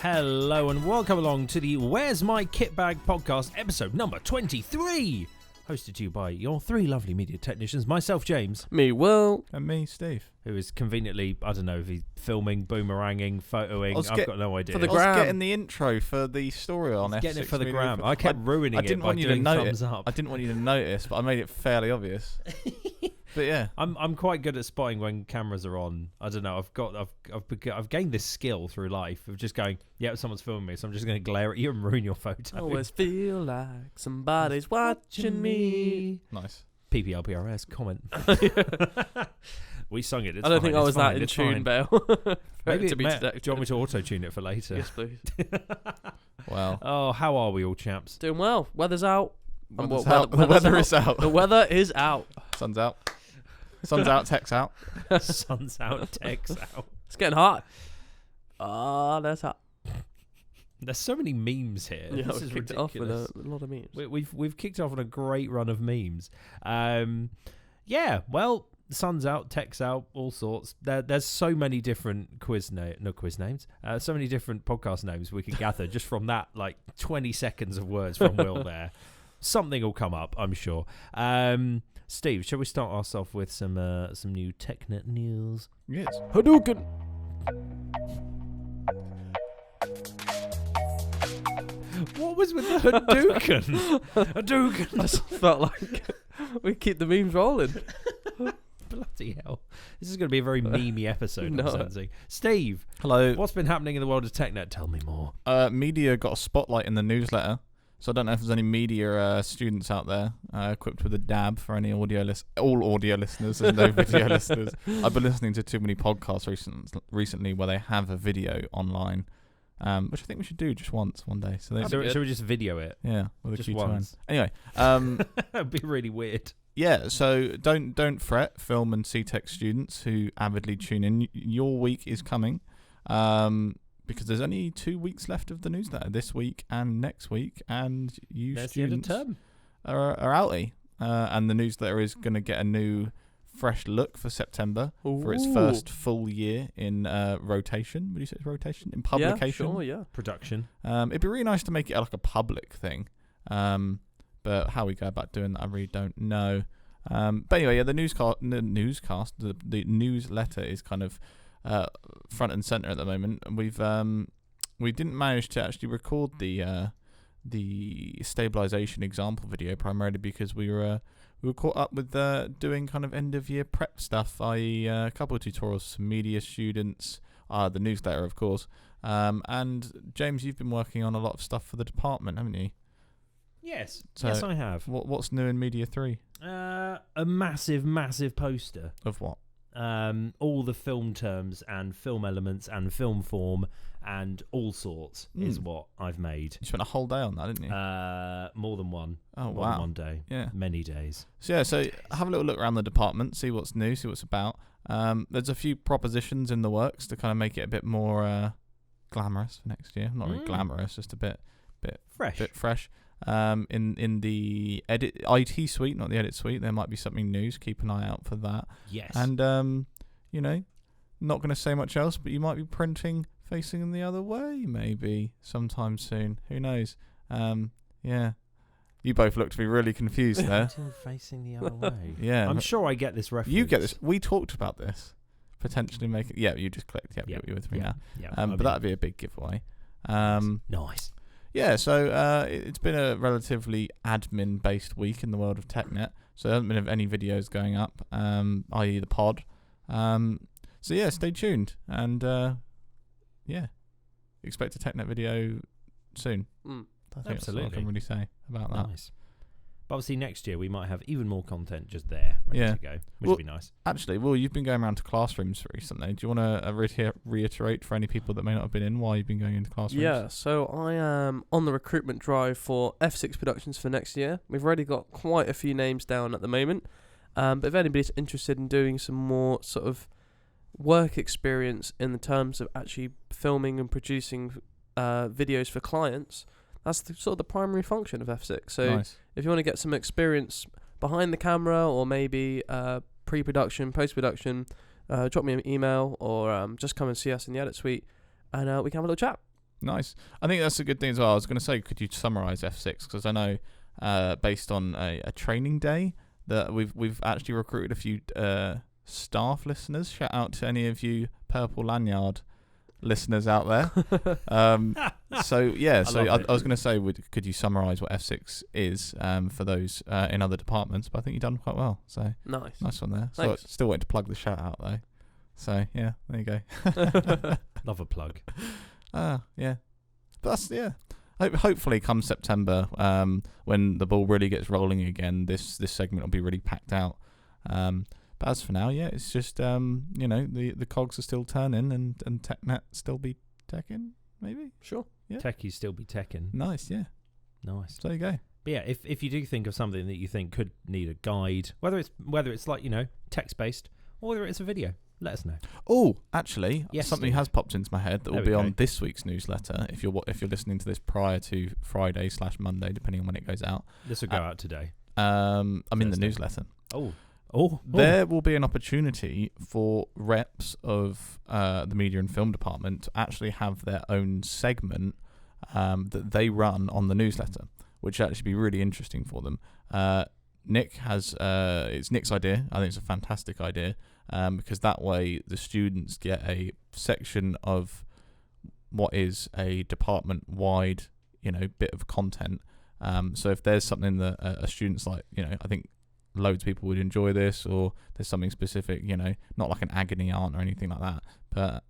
Hello and welcome along to the Where's My Kit Bag podcast, episode number 23. Hosted to you by your three lovely media technicians, myself, James. Me, Will. And me, Steve. Who is conveniently, I don't know if he's filming, boomeranging, photoing. I've got no idea. For the I was getting the intro for the story on F06. Getting it for the gram. I kept ruining it by doing thumbs up. I didn't want you to notice, but I made it fairly obvious. But yeah, I'm quite good at spotting when cameras are on. I don't know. I've gained this skill through life of just going, yeah, someone's filming me, so I'm just going to glare at you and ruin your photo. Always feel like somebody's watching me. Nice. PPLPRS comment. We sung it. I don't think I was that in tune, Bale. Maybe do you want me to auto-tune it for later? Yes, please. Well. Oh, how are we all, chaps? Doing well. Weather's out. The weather is out. The weather is out. Sun's out. Sun's out, tech's out. Sun's out, tech's out. It's getting hot. Ah, that's hot. There's so many memes here. Yeah, this is kicked ridiculous. it off with a lot of memes. We've kicked off on a great run of memes. Yeah, well, sun's out, tech's out, all sorts. There's so many different so many different podcast names we could gather just from that, like 20 seconds of words from Will there. Something will come up, I'm sure. Steve, shall we start ourselves with some new TechNet news? Yes. Hadouken! What was with the Hadouken? Hadouken! I just felt like we keep the memes rolling. Bloody hell. This is going to be a very memey episode, No. I'm sensing. Steve, Hello. what's been happening in the world of TechNet? Tell me more. Media got a spotlight in the newsletter. So I don't know if there's any media students out there equipped with a DAB for any all audio listeners and no video listeners. I've been listening to too many podcasts recently where they have a video online, which I think we should do just one day. So Should we just video it? yeah, with a Just Q2N. once. Anyway, That'd be really weird. yeah. So don't fret, film and CTech students who avidly tune in. Your week is coming. Because there's only 2 weeks left of the newsletter, this week and next week, and There's students the end of term. are outie. And the newsletter is going to get a new, fresh look for September for its first full year in rotation. Would you say it's rotation? In publication? Yeah, sure, yeah. Production. It'd be really nice to make it like a public thing. But how we go about doing that, I really don't know. But anyway, yeah, the newsletter is kind of front and center at the moment, and we didn't manage to actually record the stabilization example video, primarily because we were caught up with doing kind of end of year prep stuff, i.e. A couple of tutorials, some media students, the newsletter of course, and James, you've been working on a lot of stuff for the department, haven't you? Yes. So yes, I have. What's new in Media 3? A massive poster. Of what? All the film terms and film elements and film form and all sorts is what I've made. You spent a whole day on that, didn't you? More than one. Oh, More wow. than one day. Yeah. Many days. So have a little look around the department, see what's new, see what's about. There's a few propositions in the works to kind of make it a bit more glamorous for next year. Not really glamorous, just a bit fresh. In the IT suite, not the edit suite, there might be something new, so keep an eye out for that. Yes. And not going to say much else, but you might be printing facing the other way maybe sometime soon. Who knows? Yeah. You both look to be really confused there. Facing the other way. Yeah. I'm sure I get this reference. You get this. We talked about this. Potentially make it. Yeah, you just clicked. Yeah, you're with me now. Yeah. But that'd be a big giveaway. Nice. Yeah, so it's been a relatively admin-based week in the world of TechNet. So there hasn't been any videos going up, i.e. the pod. So yeah, stay tuned. And expect a TechNet video soon. I think that's all I can really say about that. Nice. But obviously next year we might have even more content just there ready to go, which would be nice. Actually, Will, you've been going around to classrooms recently. Do you want to reiterate for any people that may not have been in why you've been going into classrooms? Yeah, so I am on the recruitment drive for F6 productions for next year. We've already got quite a few names down at the moment. But if anybody's interested in doing some more sort of work experience in the terms of actually filming and producing videos for clients, that's sort of the primary function of F6. So nice. If you want to get some experience behind the camera or maybe pre-production, post-production, drop me an email or just come and see us in the edit suite and we can have a little chat. Nice. I think that's a good thing as well. I was going to say, could you summarise F6? Because I know, based on a training day, that we've actually recruited a few staff listeners. Shout out to any of you Purple Lanyard listeners out there. So yeah, I was going to say, could you summarise what F6 is for those in other departments? But I think you've done quite well. So nice one there. Thanks. So still waiting to plug the shout out though. So yeah, there you go. Love a plug. Yeah, but that's Hopefully, come September, when the ball really gets rolling again, this segment will be really packed out. But as for now, yeah, it's just the cogs are still turning and TechNet still be teching, maybe. Sure. Yeah. Techies still be teching. Nice, yeah. Nice. So there you go. But yeah, if you do think of something that you think could need a guide, whether it's like text based or whether it's a video, let us know. Oh, actually, yes, something has popped into my head that will be on this week's newsletter. If you're listening to this prior to Friday/Monday, depending on when it goes out. This will go out today. I'm in the newsletter. Oh. There will be an opportunity for reps of the media and film department to actually have their own segment that they run on the newsletter, which will actually be really interesting for them. Nick has it's Nick's idea. I think it's a fantastic idea. Because that way the students get a section of what is a department-wide, bit of content. So if there's something that a student's like, I think loads of people would enjoy this, or there's something specific, not like an agony aunt or anything like that, but,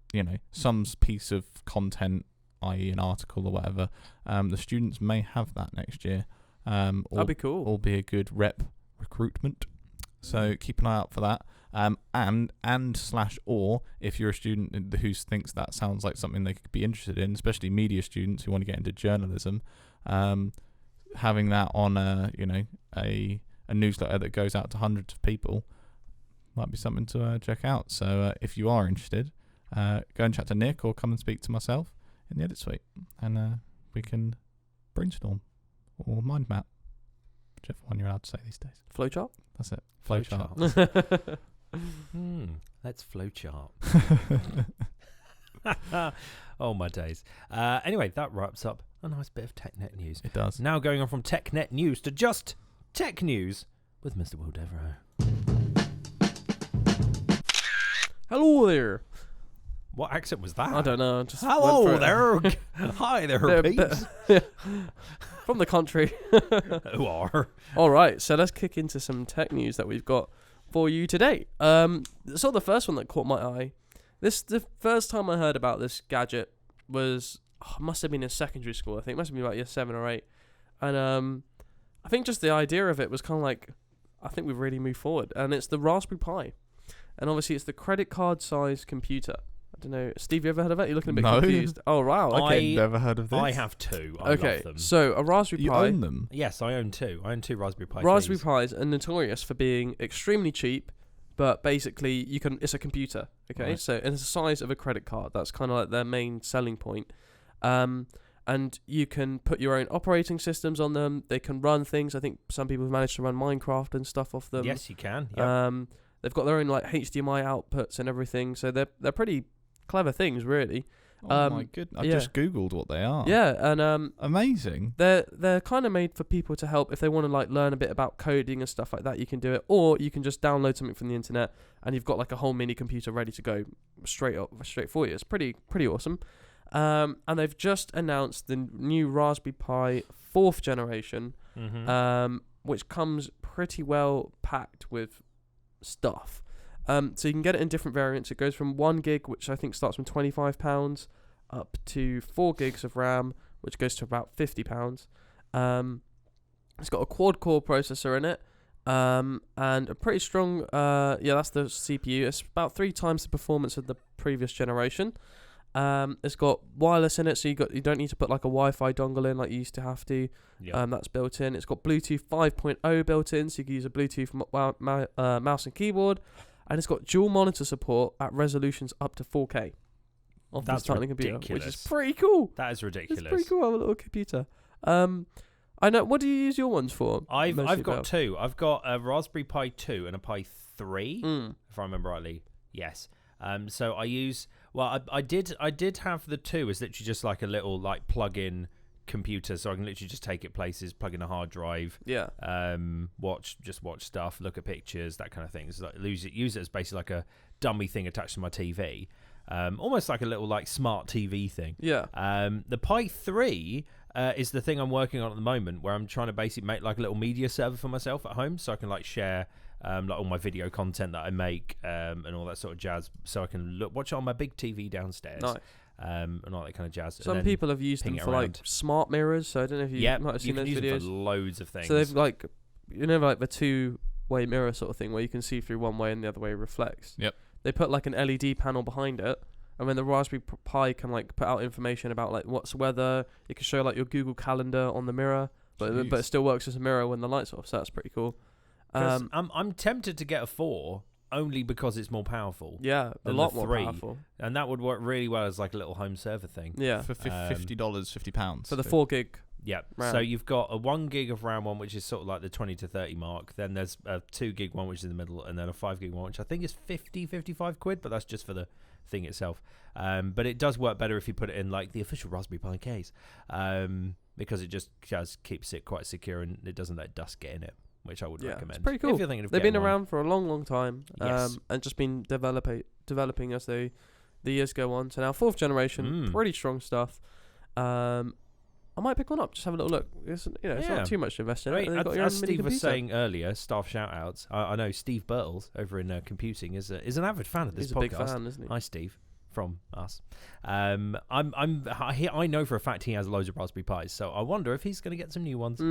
some piece of content, i.e. an article or whatever, the students may have that next year. That'd be cool. Or be a good rep recruitment. So keep an eye out for that. Or if you're a student who thinks that sounds like something they could be interested in, especially media students who want to get into journalism, having that on a newsletter that goes out to hundreds of people might be something to check out. So if you are interested, go and chat to Nick or come and speak to myself in the edit suite, and we can brainstorm or mind map, whichever one you're allowed to say these days. Flowchart? That's it. Flowchart. Let's flowchart. Oh my days. Anyway, that wraps up a nice bit of TechNet news. It does. Now going on from TechNet news to just tech news with Mr. Will Devereaux. Hello there. What accent was that? I don't know. Just hello there. Hi there, peeps. From the country. Who are? All right, so let's kick into some tech news that we've got for you today. So the first one that caught my eye, the first time I heard about this gadget was, must have been in secondary school. I think it must have been about year 7 or 8. And I think just the idea of it was kind of like, I think we've really moved forward. And it's the Raspberry Pi. And obviously it's the credit card size computer. I don't know. Steve, you ever heard of it? You're looking a bit confused. Oh, wow. Okay. I've never heard of this. I have 2. I love them. So a Raspberry Pi. You own them? Yes, I own 2. I own 2 Raspberry Pi. Raspberry Pis are notorious for being extremely cheap, but basically it's a computer. Okay, right. So and it's the size of a credit card. That's kind of like their main selling point. And you can put your own operating systems on them. They can run things. I think some people have managed to run Minecraft and stuff off them. Yes, you can. Yep. They've got their own like HDMI outputs and everything. So they're pretty clever things, really. Oh my goodness! I just googled what they are. Yeah, and amazing. They're kind of made for people to help if they want to like learn a bit about coding and stuff like that. You can do it, or you can just download something from the internet, and you've got like a whole mini computer ready to go straight for you. It's pretty awesome. And they've just announced the new Raspberry Pi 4th generation, which comes pretty well packed with stuff. So you can get it in different variants. It goes from 1 gig, which I think starts from £25, up to 4 gigs of RAM, which goes to about £50. It's got a quad-core processor in it, and a pretty strong, that's the CPU. It's about 3 times the performance of the previous generation. It's got wireless in it, so you don't need to put like a Wi-Fi dongle in like you used to have to. Yep. That's built in. It's got Bluetooth 5.0 built in, so you can use a Bluetooth mouse and keyboard. And it's got dual monitor support at resolutions up to 4K. That's tiny ridiculous. Computer, which is pretty cool. That is ridiculous. It's pretty cool to have a little computer. I know. What do you use your ones for? I've got 2. I've got a Raspberry Pi 2 and a Pi 3, if I remember rightly. Yes. So I use I did have the 2 as literally just like a little like plug-in computer, so I can literally just take it places, plug in a hard drive, watch stuff, look at pictures, that kind of thing. So like use it as basically like a dummy thing attached to my TV, almost like a little like smart TV thing. The Pi 3 is the thing I'm working on at the moment, where I'm trying to basically make like a little media server for myself at home, so I can like share like all my video content that I make, and all that sort of jazz, so I can watch it on my big TV downstairs. Nice. And all that kind of jazz. Some people have used them for like smart mirrors, so I don't know if you might have seen those videos. You can use them for loads of things. So they've like, like the 2-way mirror sort of thing, where you can see through one way and the other way reflects. Yep. They put like an LED panel behind it, and then the Raspberry Pi can like put out information about like what's weather. It can show like your Google Calendar on the mirror, but it still works as a mirror when the light's off. So that's pretty cool. I'm tempted to get a 4. Only because it's more powerful. Yeah, a lot more powerful. And that would work really well as like a little home server thing. Yeah. For $50, £50. For the 4 gig. Yeah. So you've got a 1 gig of RAM one, which is sort of like the 20 to 30 mark. Then there's a 2 gig one, which is in the middle. And then a 5 gig one, which I think is 55 quid, but that's just for the thing itself. But it does work better if you put it in like the official Raspberry Pi case, because it just keeps it quite secure and it doesn't let dust get in it, which I would recommend. It's pretty cool. If you're thinking of They've been around for a long, long time, yes. and just been developing as the years go on. So now 4th generation, pretty strong stuff. I might pick one up, just have a little look. It's not too much to invest in. As Steve was saying earlier, staff shout-outs. I know Steve Birtles over in computing is an avid fan of this podcast. He's a big fan, isn't he? Hi, Steve. From us. I know for a fact he has loads of Raspberry Pis, so I wonder if he's going to get some new ones.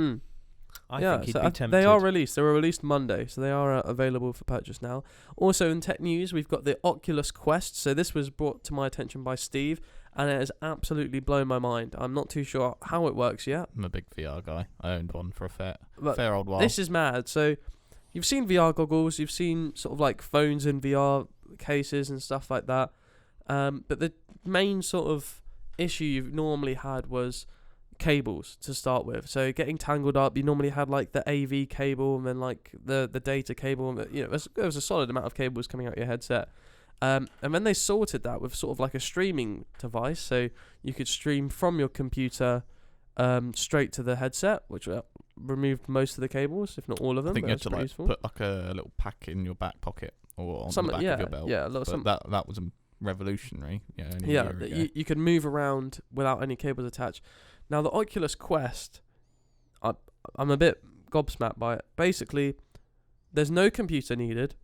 I think he'd be tempted. They are released. They were released Monday, so they are available for purchase now. Also in tech news, we've got the Oculus Quest. So this was brought to my attention by Steve, and it has absolutely blown my mind. I'm not too sure how it works yet. I'm a big VR guy. I owned one for a fair old while. This is mad. So you've seen VR goggles, you've seen sort of like phones in VR cases and stuff like that. But the main sort of issue you've normally had was cables to start with. So getting tangled up, you normally had like the AV cable and then like the data cable. There was a solid amount of cables coming out your headset. And then they sorted that with sort of like a streaming device, so you could stream from your computer straight to the headset, which removed most of the cables, if not all of them. I think you had to like put like a little pack in your back pocket or on the back of your belt. Yeah, that was revolutionary. You could move around without any cables attached. Now the Oculus Quest, I'm a bit gobsmacked by it. Basically, there's no computer needed,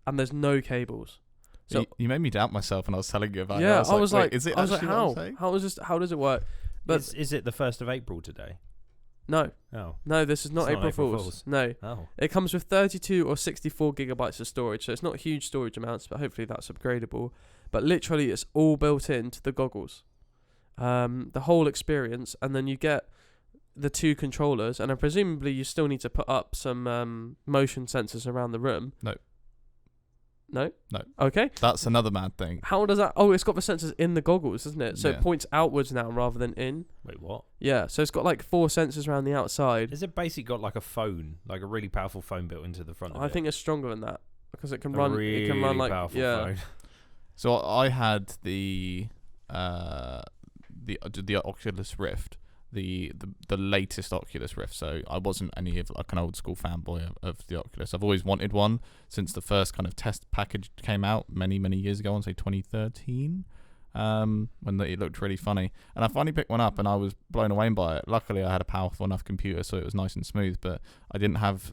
and there's no cables. So you made me doubt myself when I was telling you about it. I was like, is it how? How does it work? But is it the 1st of April today? No. Oh. No, this is not April Fool's. No. Oh. It comes with 32 or 64 gigabytes of storage, so it's not huge storage amounts, but hopefully that's upgradable. But literally, it's all built into the goggles. The whole experience, and then you get the 2 controllers, and presumably you still need to put up some motion sensors around the room. No? Okay. That's another mad thing. How does that... Oh, it's got the sensors in the goggles, isn't it? So it points outwards now rather than in. Wait, what? Yeah, so it's got like 4 sensors around the outside. Is it basically got like a phone, like a really powerful phone built into the front of it? I think it's stronger than that, because it can run... Really it can run like... powerful phone. So I had the Oculus Rift, the latest Oculus Rift. So I wasn't any of like an old school fanboy of the Oculus. I've always wanted one since the first kind of test package came out many years ago, I want to say 2013, when it looked really funny. And I finally picked one up and I was blown away by it. Luckily I had a powerful enough computer, so it was nice and smooth, but I didn't have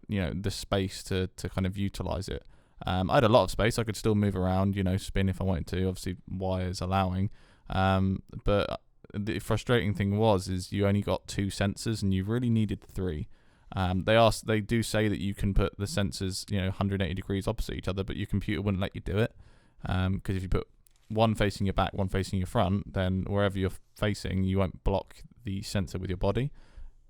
the space to kind of utilize it. I had a lot of space. I could still move around, spin if I wanted to, obviously wires allowing. But the frustrating thing is you only got 2 sensors and you really needed 3. They do say that you can put the sensors 180 degrees opposite each other, but your computer wouldn't let you do it, because if you put one facing your back, one facing your front, then wherever you're facing you won't block the sensor with your body,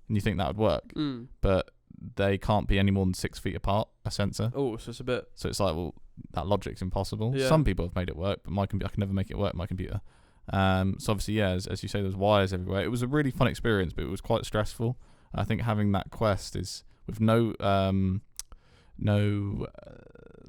and you think that would work. But they can't be any more than 6 feet apart, a sensor. Oh, so it's a bit... So it's like, well, that logic's impossible. Yeah. Some people have made it work, but I can never make it work on my computer. So obviously, as you say, there's wires everywhere. It was a really fun experience, but it was quite stressful. I think having that Quest is with no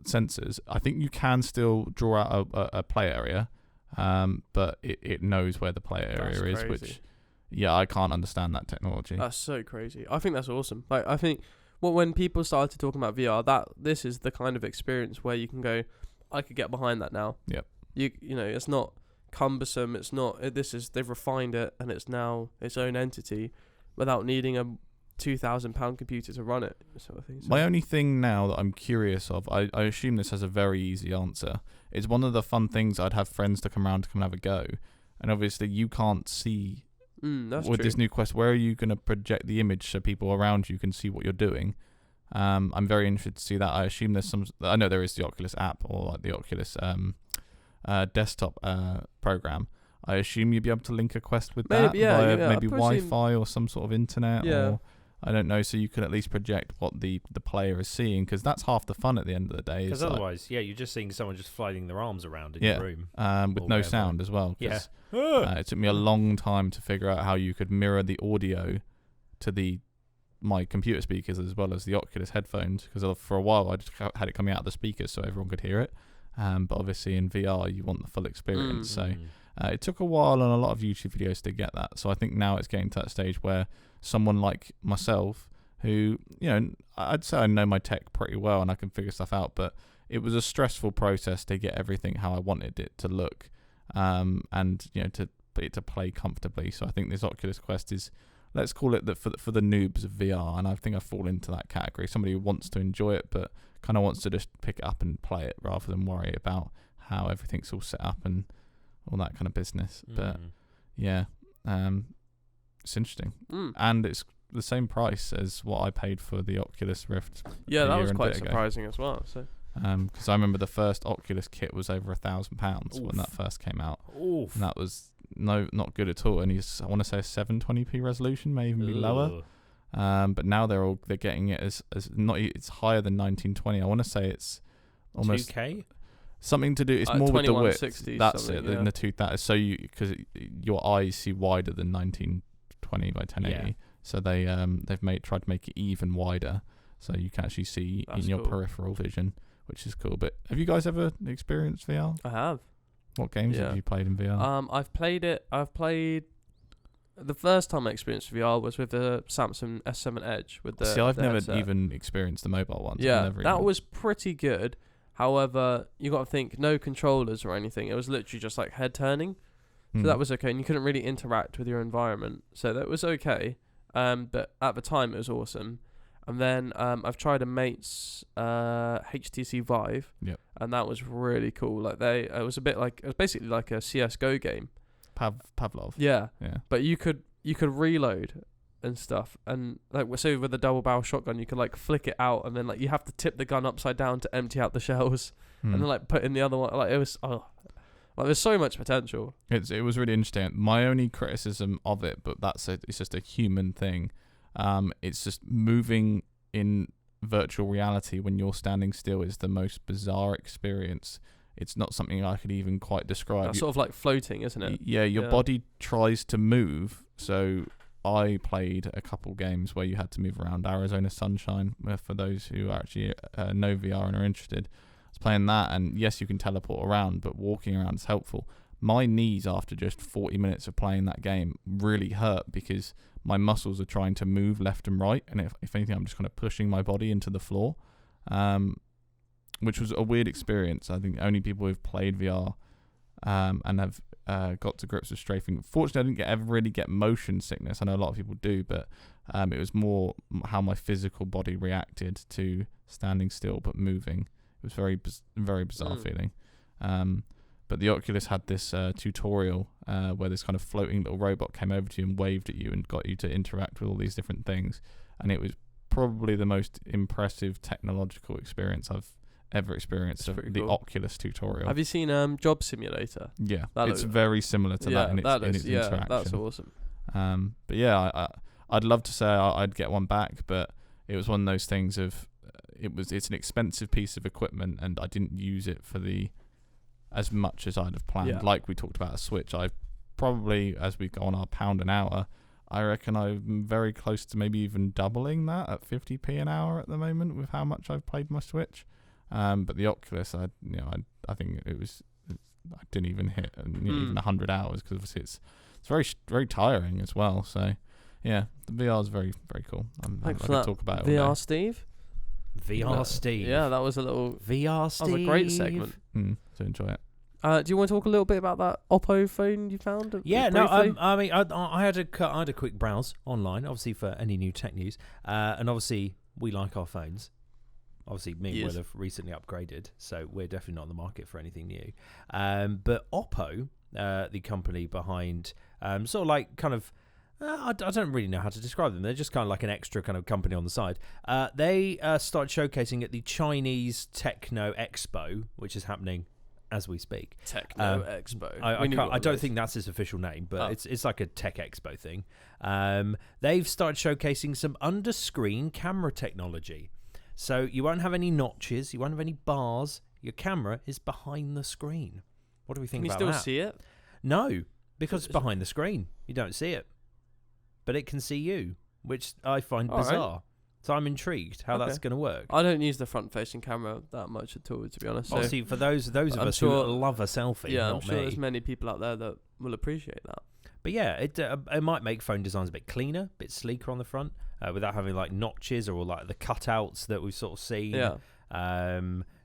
sensors. I think you can still draw out a play area, but it knows where the play area is, which, yeah, I can't understand that technology. That's so crazy. I think that's awesome. Like, I think when people started talking about VR, this is the kind of experience where you can go, I could get behind that now. Yep. You know, it's not cumbersome. It's not. They've refined it, and it's now its own entity, without needing a £2,000 computer to run it, sort of thing. So my only thing now that I'm curious of, I assume this has a very easy answer. It's one of the fun things. I'd have friends to come around to come and have a go, and obviously you can't see that's with true. this new Quest. Where are you going to project the image so people around you can see what you're doing? I'm very interested to see that. I assume there's some. I know there is the Oculus app or like the Oculus desktop program. I assume you'd be able to link a Quest with that via maybe Wi-Fi or some sort of internet, or I don't know, so you can at least project what the player is seeing, because that's half the fun at the end of the day. Because otherwise, you're just seeing someone just flailing their arms around in your room. With no sound as well. It took me a long time to figure out how you could mirror the audio to my computer speakers as well as the Oculus headphones, because for a while I just had it coming out of the speakers so everyone could hear it. But obviously in VR you want the full experience. So it took a while on a lot of YouTube videos to get that. So I think now it's getting to that stage where someone like myself, who, you know, I'd say I know my tech pretty well and I can figure stuff out, but it was a stressful process to get everything how I wanted it to look, and, you know, to play comfortably. So I think this Oculus Quest is, let's call it for the noobs of VR, and I think I fall into that category. Somebody who wants to enjoy it, but kind of wants to just pick it up and play it rather than worry about how everything's all set up and all that kind of business. But yeah, it's interesting, and it's the same price as what I paid for the Oculus Rift. Yeah, that was quite surprising as well. So, because I remember the first Oculus kit was over £1,000 when that first came out. And that was not good at all. And I want to say a 720p resolution, may even be lower. But now they're getting it as not. It's higher than 1920. I want to say it's almost 2K. Something to do. It's more with the width. That's it. Yeah. In the that. So because your eyes see wider than 1920 by 1080. Yeah. So they've tried to make it even wider, so you can actually see in your peripheral vision, which is cool. But have you guys ever experienced VR? I have. What games have you played in VR? I've played. The first time I experienced VR was with the Samsung S7 Edge with the. See, I've never headset. even experienced the mobile ones. Yeah, that was pretty good. However, you got to think, no controllers or anything. It was literally just like head turning, so that was okay, and you couldn't really interact with your environment, so that was okay. But at the time, it was awesome. And then I've tried a mate's HTC Vive, and that was really cool. Like it was basically like a CS:GO game. Pavlov. Yeah. But you could reload and stuff, and like so with a double barrel shotgun, you could like flick it out, and then like you have to tip the gun upside down to empty out the shells, and then like put in the other one. Like it was like there's so much potential. It was really interesting. My only criticism of it, but it's just a human thing. It's just moving in virtual reality when you're standing still is the most bizarre experience. It's not something I could even quite describe. That's sort of like floating, isn't it? Yeah, your body tries to move. So I played a couple games where you had to move around. Arizona Sunshine, for those who actually know VR and are interested. I was playing that, and yes, you can teleport around, but walking around is helpful. My knees, after just 40 minutes of playing that game, really hurt because my muscles are trying to move left and right, and if anything, I'm just kind of pushing my body into the floor, which was a weird experience. I think only people who've played VR and have got to grips with strafing. Fortunately, I didn't really get motion sickness. I know a lot of people do, but it was more how my physical body reacted to standing still but moving. It was very bizarre feeling. But the Oculus had this tutorial where this kind of floating little robot came over to you and waved at you and got you to interact with all these different things. And it was probably the most impressive technological experience I've ever experienced of the Oculus tutorial. Have you seen Job Simulator? Yeah, it's very similar to that in its interaction. That's awesome. But yeah, I'd love to say I'd get one back, but it was one of those things of it's an expensive piece of equipment, and I didn't use it for as much as I'd have planned. Yeah. Like we talked about a Switch, I probably, as we go on our £1 an hour, I reckon I'm very close to maybe even doubling that at 50p an hour at the moment with how much I've played my Switch. But the Oculus, I think I didn't even hit even 100 hours because obviously it's very very tiring as well. So yeah, the VR is very very cool. Thanks I for that, talk about it VR all day. Steve. VR Steve. Yeah, that was a little VR Steve. That was a great segment. So enjoy it. Do you want to talk a little bit about that Oppo phone you found? Yeah, no. briefly? I mean, I had a quick browse online, obviously for any new tech news, and obviously we like our phones. Obviously, me and Will have recently upgraded, so we're definitely not on the market for anything new. But Oppo, the company behind, sort of like kind of, I don't really know how to describe them. They're just kind of like an extra kind of company on the side. They started showcasing at the Chinese Techno Expo, which is happening as we speak. Techno Expo. I don't think that's its official name, but it's like a tech expo thing. They've started showcasing some under-screen camera technology. So you won't have any notches, you won't have any bars. Your camera is behind the screen. What do we think about that? Can you still see it? No, because it's behind the screen. You don't see it. But it can see you, which I find bizarre. Right. So I'm intrigued how that's going to work. I don't use the front-facing camera that much at all, to be honest. Obviously, for those of us who love a selfie, I'm sure there's many people out there that will appreciate that. But yeah, it might make phone designs a bit cleaner, a bit sleeker on the front, without having like notches or like the cutouts that we've sort of seen. Yeah.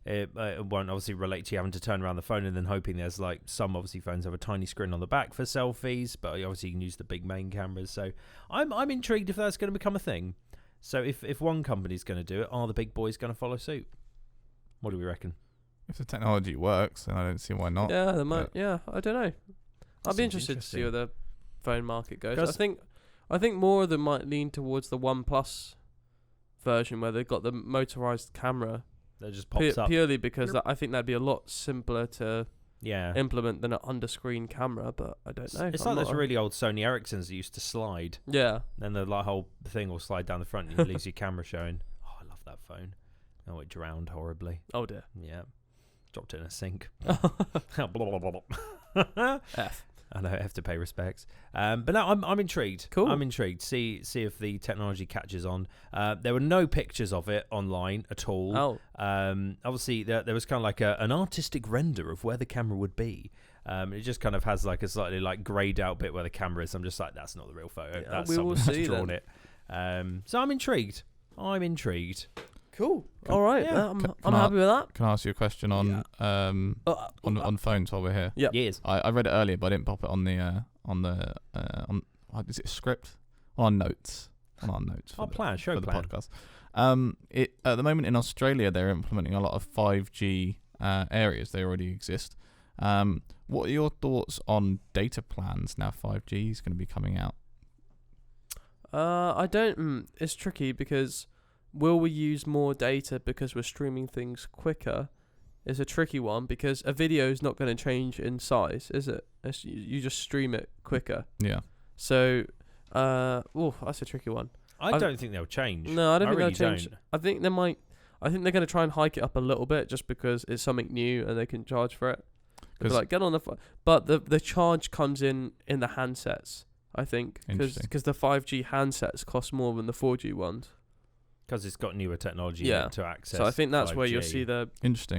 It won't obviously relate to you having to turn around the phone and then hoping there's like some obviously phones have a tiny screen on the back for selfies, but obviously you can use the big main cameras. So I'm intrigued if that's going to become a thing. So if one company's going to do it, are the big boys going to follow suit? What do we reckon? If the technology works, then I don't see why not. Yeah, they might. Yeah, I don't know. I'd be interested to see where the phone market goes. I think more of them might lean towards the OnePlus version where they've got the motorized camera. That just pops up purely because I think that'd be a lot simpler to implement than an under-screen camera. But I don't know. It's like those really old Sony Ericssons that used to slide. Yeah. Then the whole thing will slide down the front and it leaves your camera showing. Oh, I love that phone. Oh, it drowned horribly. Oh dear. Yeah. Dropped it in a sink. Blah, blah, blah, blah. F. I know I have to pay respects, but no, I'm intrigued. Cool. I'm intrigued. See if the technology catches on. There were no pictures of it online at all. Oh. Obviously there was kind of like an artistic render of where the camera would be. It just kind of has like a slightly like grayed out bit where the camera is. I'm just like, that's not the real photo. Yeah, that's we someone will see who's drawn then. it. So I'm intrigued. Cool. All right. Yeah. I'm happy with that. Can I ask you a question on phones while we're here? Yeah. Yes. I read it earlier, but I didn't pop it on the is it a script? On notes. On our notes. Our plan. Show for plan. the podcast. At the moment in Australia, they're implementing a lot of 5G areas. They already exist. What are your thoughts on data plans now 5G is going to be coming out? I don't. It's tricky because will we use more data because we're streaming things quicker? It's a tricky one because a video is not going to change in size, is it? You just stream it quicker. Yeah. So, that's a tricky one. I don't think they'll change. No, I don't think really they'll change. I think they might. I think they're going to try and hike it up a little bit just because it's something new and they can charge for it. Like get on the, but the charge comes in the handsets. I think because the 5G handsets cost more than the 4G ones. Because it's got newer technology to access. So I think that's 5G. where you'll see the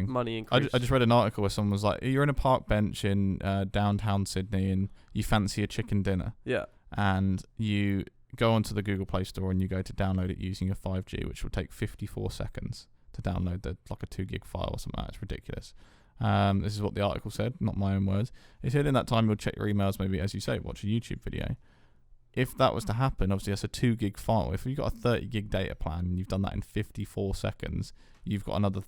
money increase. I just read an article where someone was like, you're in a park bench in downtown Sydney and you fancy a chicken dinner. Yeah. And you go onto the Google Play Store and you go to download it using a 5G, which will take 54 seconds to download like a 2 gig file or something. It's ridiculous. This is what the article said, not my own words. It said in that time you'll check your emails, maybe as you say, watch a YouTube video. If that was to happen, obviously that's a 2 gig file. If you've got a 30 gig data plan and you've done that in 54 seconds, you've got another,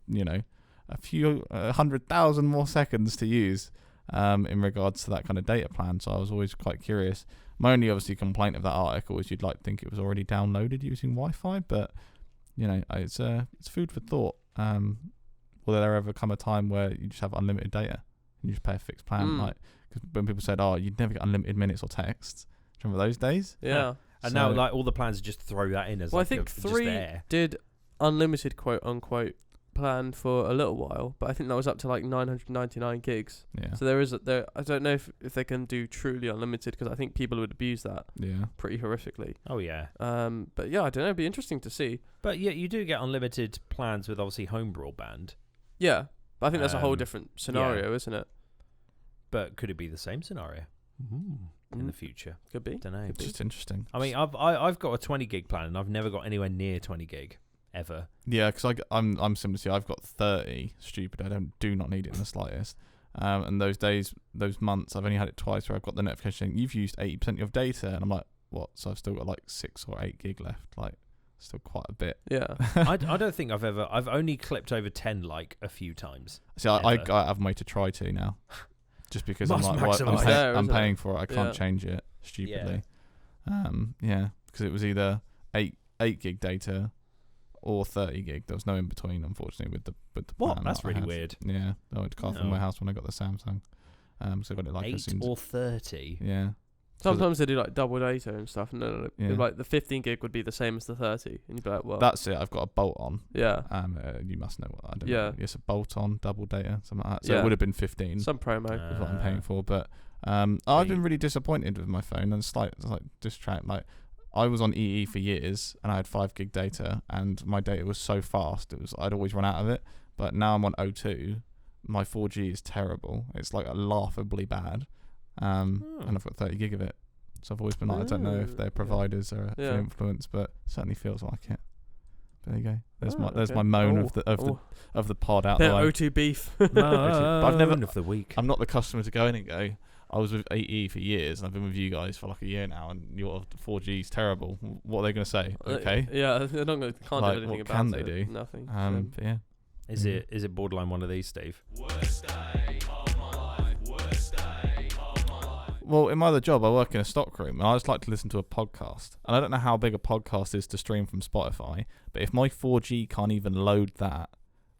a few 100,000 more seconds to use in regards to that kind of data plan. So I was always quite curious. My only obviously complaint of that article is you'd like to think it was already downloaded using Wi-Fi, but it's food for thought. Will there ever come a time where you just have unlimited data and you just pay a fixed plan? Like, because when people said, you'd never get unlimited minutes or texts. Remember those days? Yeah. And now, like, all the plans just throw that in as I think 3 did unlimited quote unquote plan for a little while, but I think that was up to like 999 gigs. Yeah. So I don't know if they can do truly unlimited because I think people would abuse that. Yeah. Pretty horrifically. Oh yeah. But yeah, I don't know. It'd be interesting to see. But yeah, you do get unlimited plans with obviously home broadband. Yeah, but I think that's a whole Um, different scenario, isn't it? But could it be the same scenario in the future? Could be. Don't know. It's just interesting. I mean, I've got a 20 gig plan, and I've never got anywhere near 20 gig ever. Yeah, because I'm similar to you. I've got 30. Stupid. I do not need it in the slightest. And those months, I've only had it twice where I've got the notification saying you've used 80% of your data, and I'm like, what? So I've still got like 6 or 8 gig left. Like, still quite a bit. Yeah. I don't think I've only clipped over 10 like a few times. See, I have a way to try to now, just because I'm Must like, maximise. I'm paying for it. I can't change it stupidly. Yeah. Because it was either 8 gig data or 30 gig. There was no in between, unfortunately, with the What? plan That's that I really had. weird. Yeah, I went to Carphone No. Warehouse when I got the Samsung. So I got it like 8 or 30. Yeah. Sometimes they do like double data and stuff, and then Yeah. like the 15 gig would be the same as the 30, and you'd be like, well, That's it. I've got a bolt on. yeah, You must know what I don't Yeah. know. It's a bolt on double data, something like that. So Yeah. it would have been 15. some promo. Is what I'm paying for. But Are I've you- been really disappointed with my phone, and slight like distract. Like I was on EE for years, and I had 5 gig data, and my data was so fast. I'd always run out of it. But now I'm on O2. My 4G is terrible. It's like laughably bad. And I've got 30 gig of it. So I've always been like, I don't know if their providers are Yeah. an influence, but certainly feels like it. There you go. There's okay. my moan Oh. of the pod out Bit the of way. O2 beef. But I've never of the week. I'm not the customer to go in and go, I was with AE for years, and I've been with you guys for like a year now, and your 4G is terrible. What are they going to say? Okay. Yeah, they're not going to can't Like, do anything what about can it. they do? Nothing. But yeah. Is it borderline one of these, Steve? Well, in my other job, I work in a stockroom, and I just like to listen to a podcast. And I don't know how big a podcast is to stream from Spotify, but if my 4G can't even load that,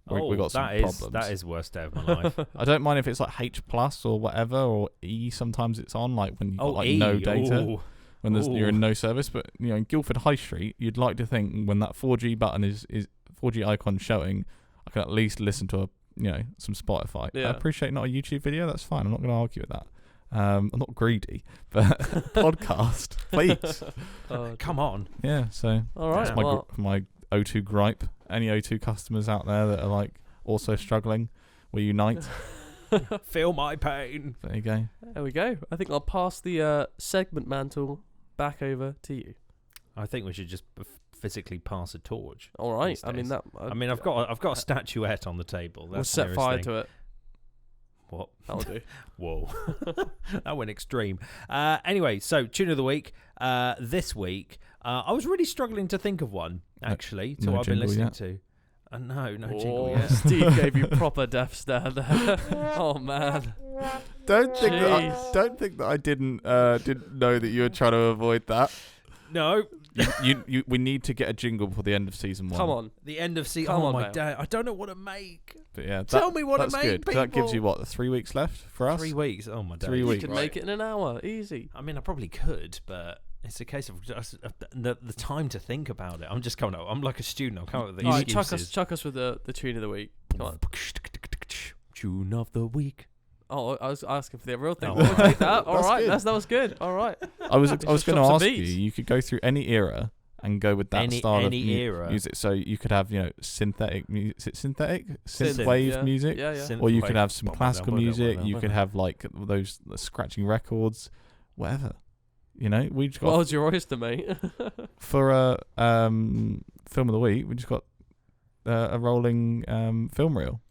we got some problems. That is worst day of my life. I don't mind if it's like H plus or whatever, or E. Sometimes it's on, like when you've got like E. no data. Ooh. When you're in Ooh. no service. But in Guildford High Street, you'd like to think when that 4G button is 4G icon showing, I can at least listen to some Spotify. Yeah. I appreciate not a YouTube video. That's fine. I'm not going to argue with that. I'm not greedy, but podcast, please. Come on. Yeah. So All right. that's my O2 gripe. Any O2 customers out there that are like also struggling, we unite. Feel my pain. There you go. There we go. I think I'll pass the segment mantle back over to you. I think we should just physically pass a torch. All right. these I mean days. that. I've got a statuette on the table. We'll That's set the fire nearest to it. thing. What? That'll do. Whoa. That went extreme. Anyway, so tune of the week. This week, I was really struggling to think of one, actually, to no what I've been jingle listening yet? to. No jingle Oh, yet. Steve gave you proper death stare there. Oh man. Don't think Jeez. that I didn't know that you were trying to avoid that. No. We need to get a jingle before the end of season 1. Come on. The end of season. Come Oh on, my man. day! I don't know what to make. But yeah, Tell me what to that's make, good. 'Cause that gives you people. what 3 weeks left for us. 3 weeks. Oh my day! 3 You weeks. can make it in an hour. Easy. I mean, I probably could, but it's a case of just the time to think about it. I'm just coming up. I'm like a student. I'm coming up with the All right, excuses. chuck us with the tune of the week. Come on. Tune of the week. Oh, I was asking for the real thing. Oh, We'll all take that. All That's right, good. that was good. All right. I was Just going to drop some ask you. beats. You could go through any era and go with that style of era. music. So you could have synthetic music. Is it synthetic? Synth, Synthwave yeah. music. Yeah, yeah. Or you could have some classical music. You could have like those scratching records, whatever. We just got World's your oyster, mate. for a film of the week. We just got a rolling film reel.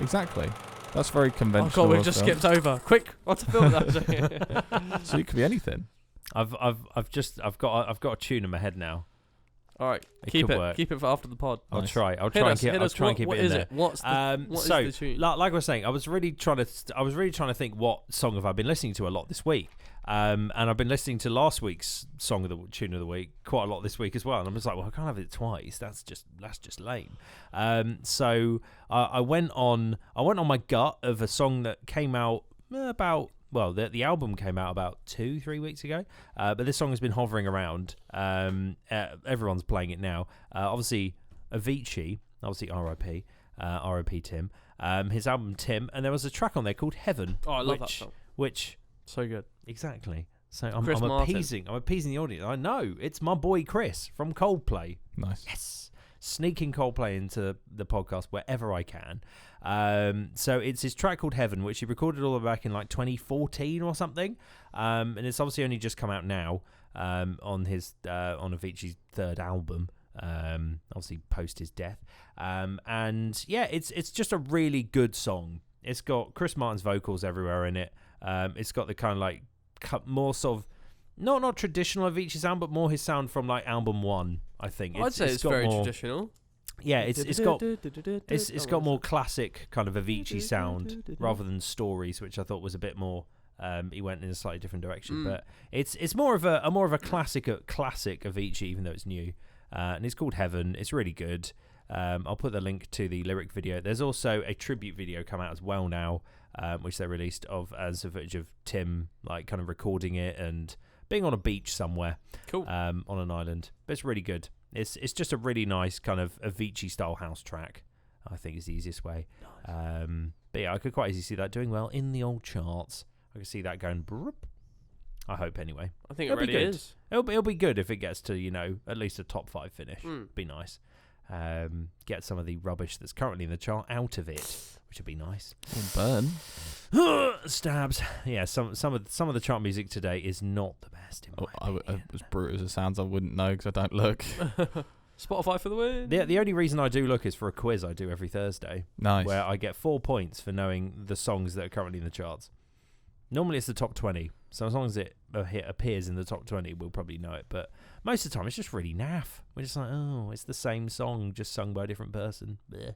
Exactly. That's very Oh conventional. god, we've just skipped over. Quick, what's a film that? So it could be anything. I've got a tune in my head now. All right, It keep could it. work. Keep it for after the pod. I'll Nice. try. I'll Hit try us, and hit us. keep What it in is there. it? What's the tune? Like I was saying, I was really trying to think what song have I been listening to a lot this week. And I've been listening to last week's tune of the week quite a lot this week as well. And I'm just like, well, I can't have it twice. That's just lame. So I went on my gut of a song that came out about. Well, the album came out about 2-3 weeks ago, but this song has been hovering around. Everyone's playing it now. Obviously, Avicii, obviously R.I.P. R.I.P. Tim. His album Tim, and there was a track on there called Heaven. Oh, I love that song. Which So good. exactly. So I'm Martin. appeasing the audience. I know it's my boy Chris from Coldplay. Nice. Yes. sneaking Coldplay into the podcast wherever I can. So it's his track called Heaven, which he recorded all the way back in like 2014 or something. And it's obviously only just come out now on Avicii's third album. Obviously post his death. And yeah, it's just a really good song. It's got Chris Martin's vocals everywhere in it. It's got the kind of like more sort of not traditional Avicii sound, but more his sound from like album 1. I think I'd say it's very traditional. Yeah, it's got more classic kind of Avicii sound rather than Stories, which I thought was a bit more. He went in a slightly different direction, but it's more of a classic Avicii, even though it's new. And it's called Heaven. It's really good. I'll put the link to the lyric video. There's also a tribute video come out as well now, which they released as a footage of Tim like kind of recording it and being on a beach somewhere, cool, on an island. But it's really good. It's just a really nice kind of Avicii style house track. I think is the easiest way. Nice. But yeah, I could quite easily see that doing well in the old charts. I could see that going. Broop. I hope anyway. I think it really is. It'll be good if it gets to at least a top 5 finish. Be nice. Get some of the rubbish that's currently in the chart out of it, which would be nice. Burn. Stabs. Yeah, some of the chart music today is not the best in my opinion. As brutal as it sounds, I wouldn't know because I don't look. Spotify for the win. The only reason I do look is for a quiz I do every Thursday. Nice. Where I get 4 points for knowing the songs that are currently in the charts. Normally it's the top 20, so as long as it appears in the top 20, we'll probably know it. But most of the time, it's just really naff. We're just like, oh, it's the same song, just sung by a different person. Blech.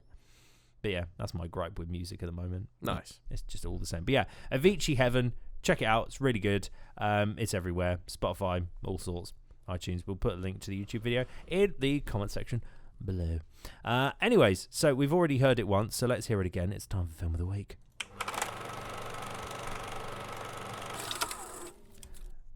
But yeah, that's my gripe with music at the moment. Nice. It's just all the same. But yeah, Avicii Heaven, check it out. It's really good. It's everywhere. Spotify, all sorts. iTunes. We'll put a link to the YouTube video in the comment section below. Anyways, so we've already heard it once, so let's hear it again. It's time for Film of the Week.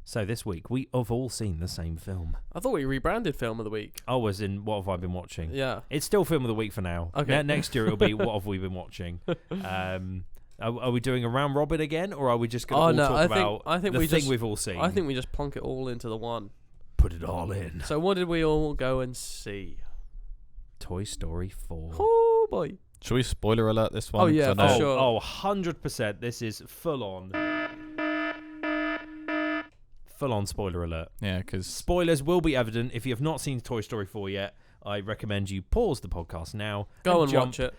So this week, we have all seen the same film. I thought we rebranded Film of the Week. Oh, as in, what have I been watching? Yeah. It's still Film of the Week for now. Okay. Next year, it'll be what have we been watching. Are we doing a round robin again, or are we just going to talk about the thing we've all seen? I think we just plonk it all into the one. Put it all in. So what did we all go and see? Toy Story 4. Oh, boy. Should we spoiler alert this one? Oh, yeah, for sure. Oh, 100%. This is full on spoiler alert. Yeah, because spoilers will be evident. If you have not seen Toy Story 4 yet, I recommend you pause the podcast now. Go and watch it.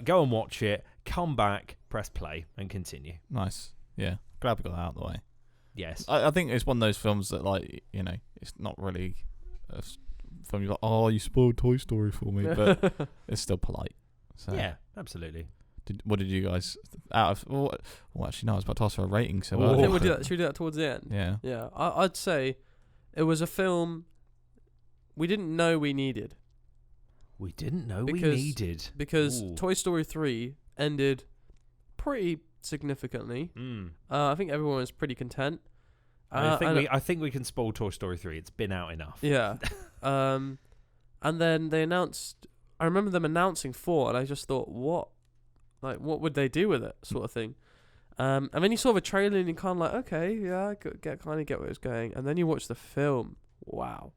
Go and watch it. Come back, press play, and continue. Nice. Yeah. Glad we got that out of the way. Yes. I think it's one of those films that, like, it's not really a film you're like, oh, you spoiled Toy Story for me, but it's still polite. So yeah, absolutely. What did you guys out of? Well, actually, no. I was about to ask for a rating. So I think we'll do that. Should we do that towards the end? Yeah. Yeah. I'd say it was a film we didn't know we needed. We didn't know we needed because Toy Story 3 ended pretty significantly. I think everyone was pretty content. I think we can spoil Toy Story 3. It's been out enough. Yeah. And then they announced. I remember them announcing 4, and I just thought, what? Like, what would they do with it, sort of thing. And then you saw the trailer, and you're kind of like, okay, yeah, I get where it's going. And then you watch the film. Wow.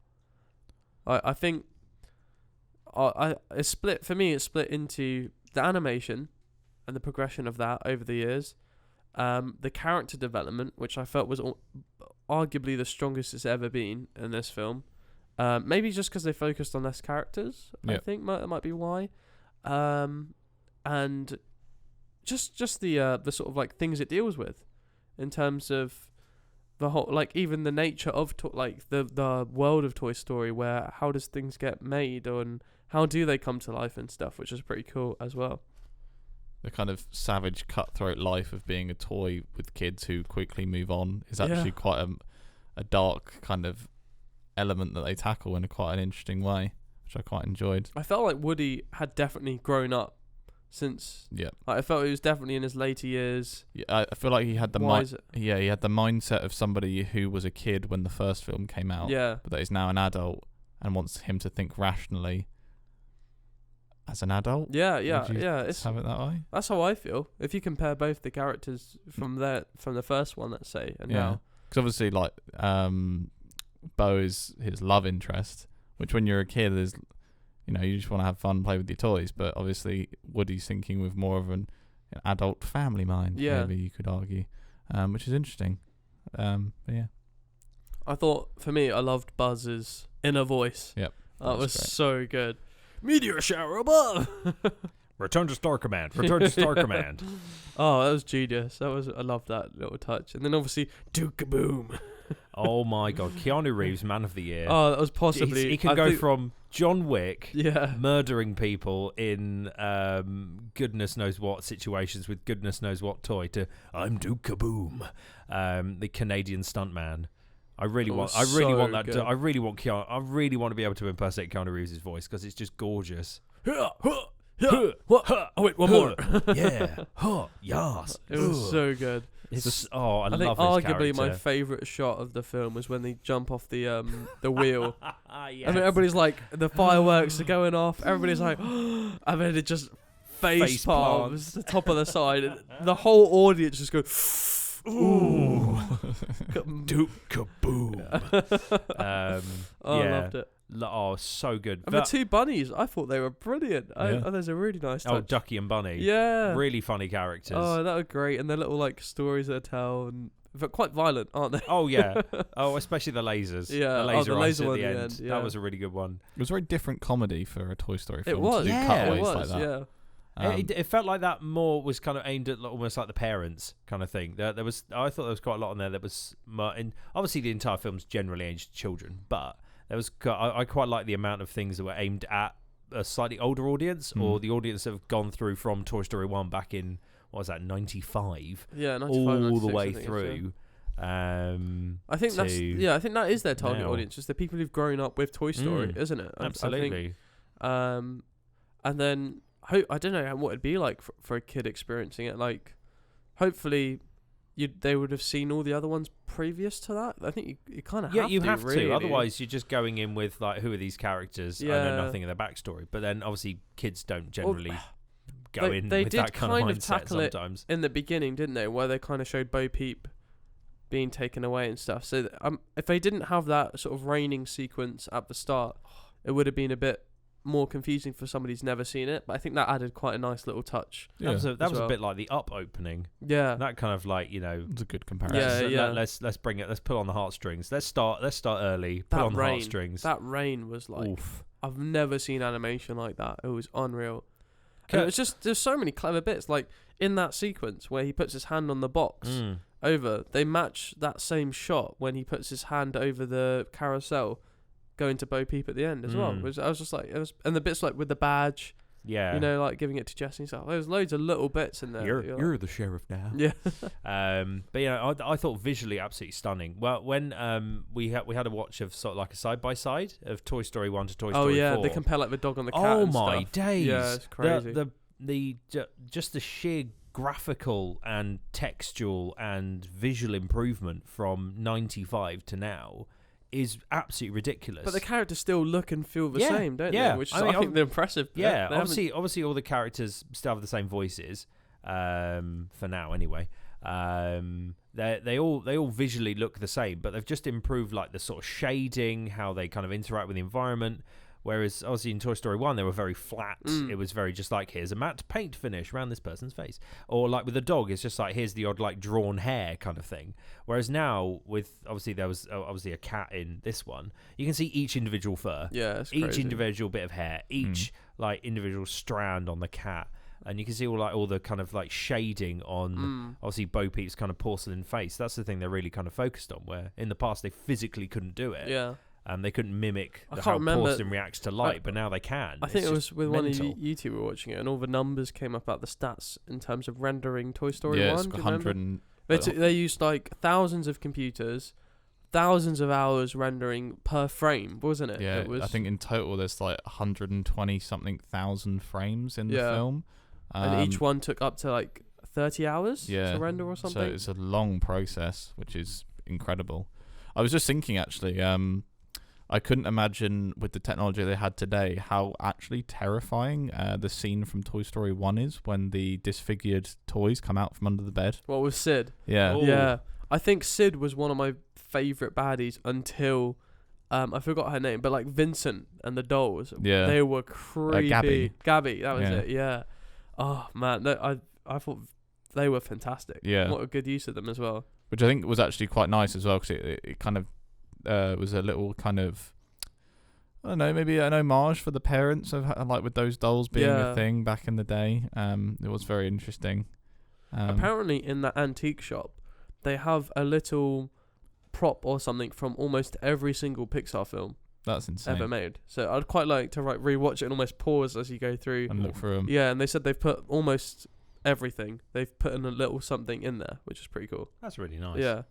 I think it's split for me. It's split into the animation and the progression of that over the years, the character development, which I felt was arguably the strongest it's ever been in this film. Maybe just because they focused on less characters. Yep. I think that might be why. And just the sort of like things it deals with, in terms of the whole, like, even the nature of the world of Toy Story, where how does things get made and how do they come to life and stuff, which is pretty cool as well. The kind of savage, cutthroat life of being a toy with kids who quickly move on is actually quite a dark kind of element that they tackle in quite an interesting way, which I quite enjoyed. I felt like Woody had definitely grown up since. Yeah. Like, I felt he was definitely in his later years. Yeah, I feel like he had the he had the mindset of somebody who was a kid when the first film came out. Yeah. But that is now an adult and wants him to think rationally as an adult. Yeah. It's have it that way. That's how I feel. If you compare both the characters from the first one, let's say, and now, because obviously, like, Bo is his love interest, which when you're a kid is, you just want to have fun, play with your toys. But obviously, Woody's thinking with more of an adult family mind. Yeah. Maybe you could argue, which is interesting. But yeah. I thought, for me, I loved Buzz's inner voice. Yep. That was great. so good. Meteor shower above. Return to Star Command. Return to Star Command. Oh, that was genius. I loved that little touch. And then obviously, Duke-a-boom. Oh my God, Keanu Reeves, Man of the Year. Oh, that was possibly... He can go from John Wick, Yeah. murdering people in goodness knows what situations with goodness knows what toy, to I'm Duke-a-boom, the Canadian stuntman. I really want that. good. I really want to be able to impersonate Keanu Reeves' voice because it's just gorgeous. Oh, wait, one more. Yeah. Yes. It was so good. I think love his arguably my character. favourite shot of the film was when they jump off the wheel. Yes. I mean, everybody's like, the fireworks are going off. Everybody's like, and then it just face palms the top of the side. And the whole audience just goes, ooh. Duke-a-boom. I loved it. Oh, so good. And the two bunnies, I thought they were brilliant. Yeah. There's a really nice touch. Oh, Ducky and Bunny. Yeah. Really funny characters. Oh, that was great. And their little like stories they tell, and but quite violent, aren't they? Oh, yeah. Oh, especially the lasers. Yeah. The laser one at the at the end. end, yeah. That was a really good one. It was a very different comedy for a Toy Story film. It was. To do Yeah, cutaways it was. like that. Yeah. It felt like that more was kind of aimed at almost like the parents kind of thing. I thought there was quite a lot on there that was, and obviously the entire film's generally aimed at children, but there was I quite like the amount of things that were aimed at a slightly older audience or the audience that have gone through from Toy Story 1 back in, what was that, 95? Yeah, 95, all 96, the way I think through. I think I think that is their target now. audience, just the people who've grown up with Toy Story, isn't it? Absolutely. I think, and then I don't know what it'd be like for a kid experiencing it. Like, hopefully, they would have seen all the other ones previous to that. I think you kind of you have really. to. Otherwise, you're just going in with like, who are these characters? I know Yeah. nothing of their backstory. But then obviously, kids don't generally go they in did with that kind kind of of mindset tackle it sometimes. in the beginning, didn't they? Where they kind of showed Bo Peep being taken away and stuff. So if they didn't have that sort of raining sequence at the start, it would have been a bit more confusing for somebody who's never seen it. But I think that added quite a nice little touch. That was well. a bit like the Up opening. Yeah. That kind of like, It's a good comparison. Yeah. Let's bring it. Let's pull on the heartstrings. Let's start early. Pull on the heartstrings. That rain was like, Oof. I've never seen animation like that. It was unreal. And it was just, there's so many clever bits. Like in that sequence where he puts his hand on the box over, they match that same shot when he puts his hand over the carousel going to Bo Peep at the end as well. I was just like, and the bits like with the badge, Yeah. like giving it to Jesse and stuff. There's loads of little bits in there. You're the sheriff now. Yeah. But I thought visually absolutely stunning. Well, when we had a watch of sort of like a side by side of Toy Story 1 to Toy Story 4. Oh yeah, they compare like the dog on the cat. Oh and my stuff. days! Yeah, it's crazy. Just the sheer graphical and textual and visual improvement from 95 to now is absolutely ridiculous. But the characters still look and feel the same, don't they? Which is, I think, the impressive bit. Yeah, obviously all the characters still have the same voices, for now anyway. They all visually look the same, but they've just improved like the sort of shading, how they kind of interact with the environment. Whereas obviously in Toy Story 1 they were very flat. It was very just like, here's a matte paint finish around this person's face. Or like with the dog, it's just like, here's the odd like drawn hair kind of thing. Whereas now with, obviously there was obviously a cat in this one, you can see each individual fur. Yeah, it's each crazy. individual bit of hair, each like individual strand on the cat. And you can see all the kind of like shading on obviously Bo Peep's kind of porcelain face. That's the thing they're really kind of focused on, where in the past they physically couldn't do it. Yeah. They couldn't mimic I how can't remember. porcelain reacts to light, but now they can. I think it was with mental. one of you two were watching it, and all the numbers came up about the stats in terms of rendering Toy Story 1. It's Do you 100 remember? and... They used like thousands of computers, thousands of hours rendering per frame, wasn't it? Yeah, It was, I think in total there's like 120-something thousand frames in the film. And each one took up to like 30 hours to render or something. So it's a long process, which is incredible. I was just thinking, actually, I couldn't imagine with the technology they had today how actually terrifying the scene from Toy Story 1 is when the disfigured toys come out from under the bed. What was Sid? Yeah. Oh. Yeah. I think Sid was one of my favourite baddies until I forgot her name, but like Vincent and the dolls. Yeah. They were creepy. Gabby. That was it. Yeah. Oh man, I thought they were fantastic. Yeah. What a good use of them as well. Which I think was actually quite nice as well, because it kind of was a little kind of, I don't know, maybe an homage for the parents of like with those dolls being a thing back in the day. It was very interesting. Apparently in that antique shop, they have a little prop or something from almost every single Pixar film that's insane ever made. So I'd quite like to rewatch it and almost pause as you go through and look through them. Yeah, and they said they've put almost everything. They've put in a little something in there, which is pretty cool. That's really nice. Yeah.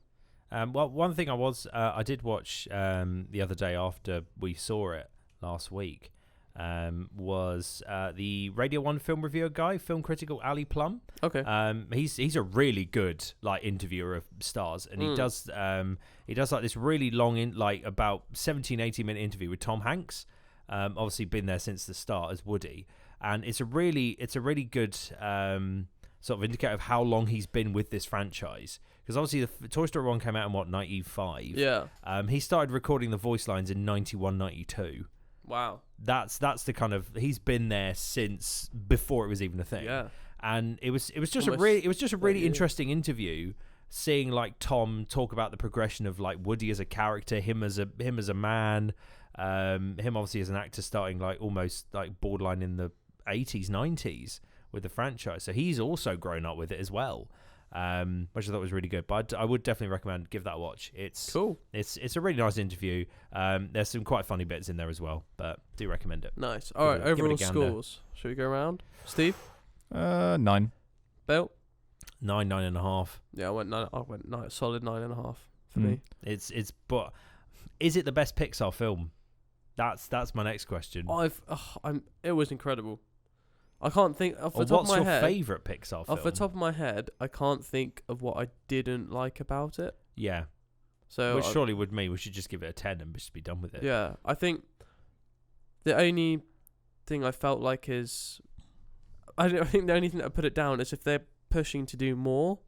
Well, one thing I did watch the other day after we saw it last week was the Radio 1 film reviewer guy, film critical Ali Plum. Okay. He's a really good like interviewer of stars, and he does like this really long like about 17-18 minute interview with Tom Hanks. Obviously been there since the start as Woody, and it's a really good sort of indicator of how long he's been with this franchise. Because obviously the Toy Story 1 came out in 95. Yeah. He started recording the voice lines in 91, 92. Wow. That's the kind of, he's been there since before it was even a thing. Yeah. And it was just a really interesting interview, seeing like Tom talk about the progression of like Woody as a character, him as a man, him obviously as an actor starting like almost like borderline in the 80s, 90s with the franchise. So he's also grown up with it as well. Which I thought was really good, but I would definitely recommend give that a watch. It's cool. It's a really nice interview. There's some quite funny bits in there as well, but do recommend it. Nice. All right, overall scores. Should we go around? Steve? 9. Bill? 9.5. Yeah, I went 9. Solid 9.5 for me. It's but is it the best Pixar film? That's my next question. It was incredible. I can't think off the top of my head. What's your favourite Pixar film? Off the top of my head, I can't think of what I didn't like about it. Yeah. So which surely would mean we should just give it a 10 and just be done with it. Yeah, I think the only thing I felt like is I think the only thing that I put it down is if they're pushing to do more,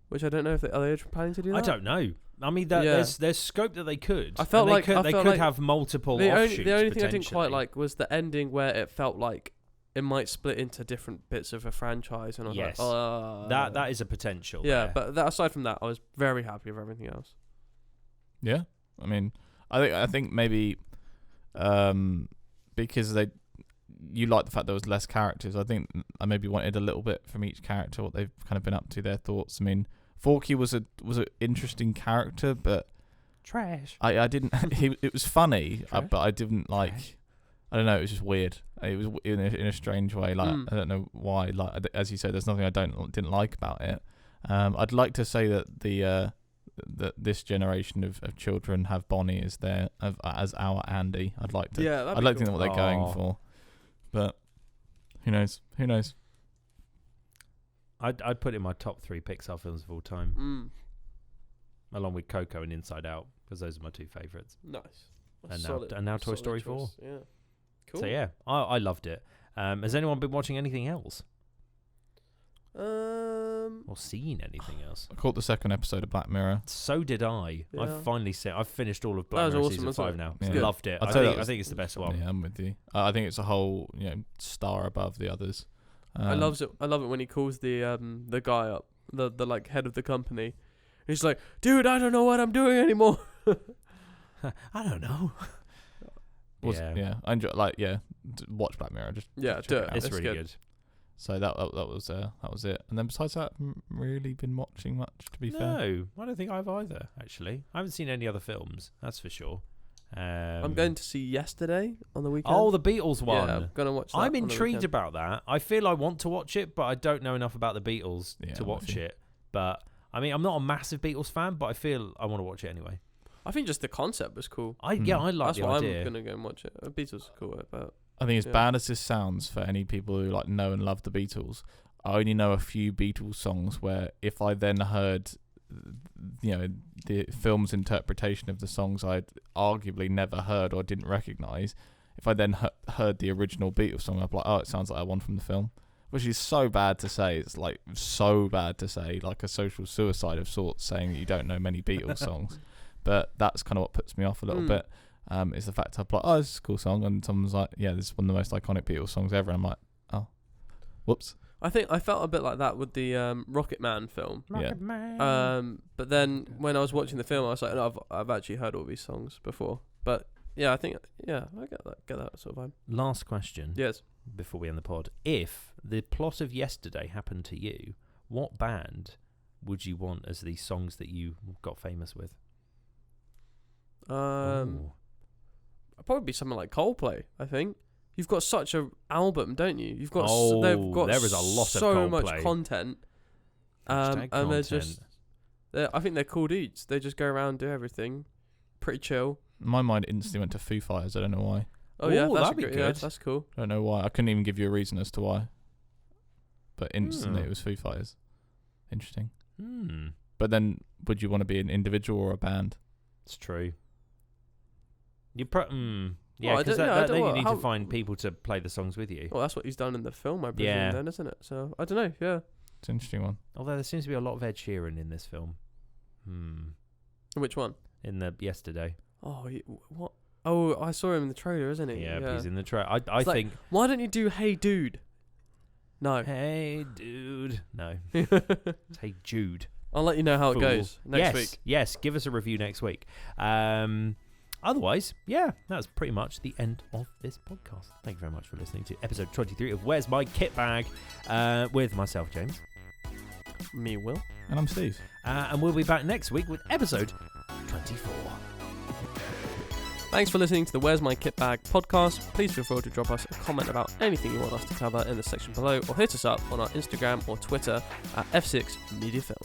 which I don't know if are they planning to do that. I don't know. I mean, there's scope that they could. I felt like they could have multiple offshoots. The only thing I didn't quite like was the ending where it felt like it might split into different bits of a franchise, and I was like, that is a potential. Yeah, there. but aside from that, I was very happy with everything else. Yeah, I mean, I think maybe because you like the fact there was less characters. I think I maybe wanted a little bit from each character, what they've kind of been up to, their thoughts. I mean, Forky was an interesting character, but trash. I didn't. It was funny, but I didn't like. Trash. I don't know. It was just weird. It was in a strange way. Like I don't know why. Like as you said, there's nothing I didn't like about it. I'd like to say that that this generation of children have Bonnie as as our Andy. I'd like to. Yeah, I'd like to know what they're going for, but who knows? Who knows? I'd put it in my top 3 Pixar films of all time, along with Coco and Inside Out, because those are my 2 favourites. Nice. And now Toy Story 4. Yeah. Cool. So yeah, I loved it. Has anyone been watching anything else? Or seen anything else? I caught the second episode of Black Mirror. So did I. Yeah. I've finished all of Black Mirror season 5 now. Yeah. Loved it. I think it's the best one. Yeah, I'm with you. I think it's a whole star above the others. I love it when he calls the guy up, the like head of the company. He's like, dude, I don't know what I'm doing anymore. I don't know. I enjoy watch Black Mirror. Just do it. It's really good. So that was it. And then besides that, I haven't really been watching much, to be fair. No, I don't think I've either. Actually, I haven't seen any other films. That's for sure. I'm going to see Yesterday on the weekend. Oh, the Beatles one. Yeah, I'm gonna watch that. I'm intrigued about that. I feel I want to watch it, but I don't know enough about the Beatles to watch it. But I mean, I'm not a massive Beatles fan, but I feel I want to watch it anyway. I think just the concept was cool. I like the idea. That's why I'm gonna go and watch it. Beatles are cool, but I think as bad as this sounds for any people who like know and love the Beatles, I only know a few Beatles songs where if I then heard the film's interpretation of the songs I'd arguably never heard or didn't recognise, if I then heard the original Beatles song, I'd be like, oh, it sounds like that one from the film. Which is so bad to say. It's like so bad to say, like a social suicide of sorts, saying that you don't know many Beatles songs. But that's kind of what puts me off a little bit. It's the fact I've like, oh, this is a cool song, and someone's like, yeah, this is one of the most iconic Beatles songs ever. And I'm like, oh, whoops. I think I felt a bit like that with the Rocket Man film. Rocket Man. But then when I was watching the film, I was like, no, I've actually heard all these songs before. But yeah, I think I get that sort of vibe. Last question. Yes. Before we end the pod, if the plot of Yesterday happened to you, what band would you want as these songs that you got famous with? It'd probably be something like Coldplay. I think you've got such a album, don't you? You've got they've got there is a lot so of much Coldplay. Content. And they're just, I think they're cool dudes. They just go around, do everything, pretty chill. My mind instantly went to Foo Fighters. I don't know why. Oh yeah, Ooh, that's that'd be good. good. Yeah, that's cool. I don't know why. I couldn't even give you a reason as to why. But instantly it was Foo Fighters. Interesting. But then, would you want to be an individual or a band? It's true. You then you need to find people to play the songs with you. Well, that's what he's done in the film, I presume, then, isn't it? So I don't know. Yeah, It's an interesting one. Although there seems to be a lot of Ed Sheeran in this film. Which one? In the Yesterday. Oh, what? Oh, I saw him in the trailer, isn't he? Yeah, but he's in the trailer. I think. Why don't you do Hey Dude? No. Hey Dude. No. It's Hey Jude. I'll let you know how it goes next week. Yes, give us a review next week. Otherwise, yeah, that's pretty much the end of this podcast. Thank you very much for listening to episode 23 of Where's My Kit Bag with myself, James. Me, Will. And I'm Steve. And we'll be back next week with episode 24. Thanks for listening to the Where's My Kit Bag podcast. Please feel free to drop us a comment about anything you want us to cover in the section below, or hit us up on our Instagram or Twitter at F6 Media Film.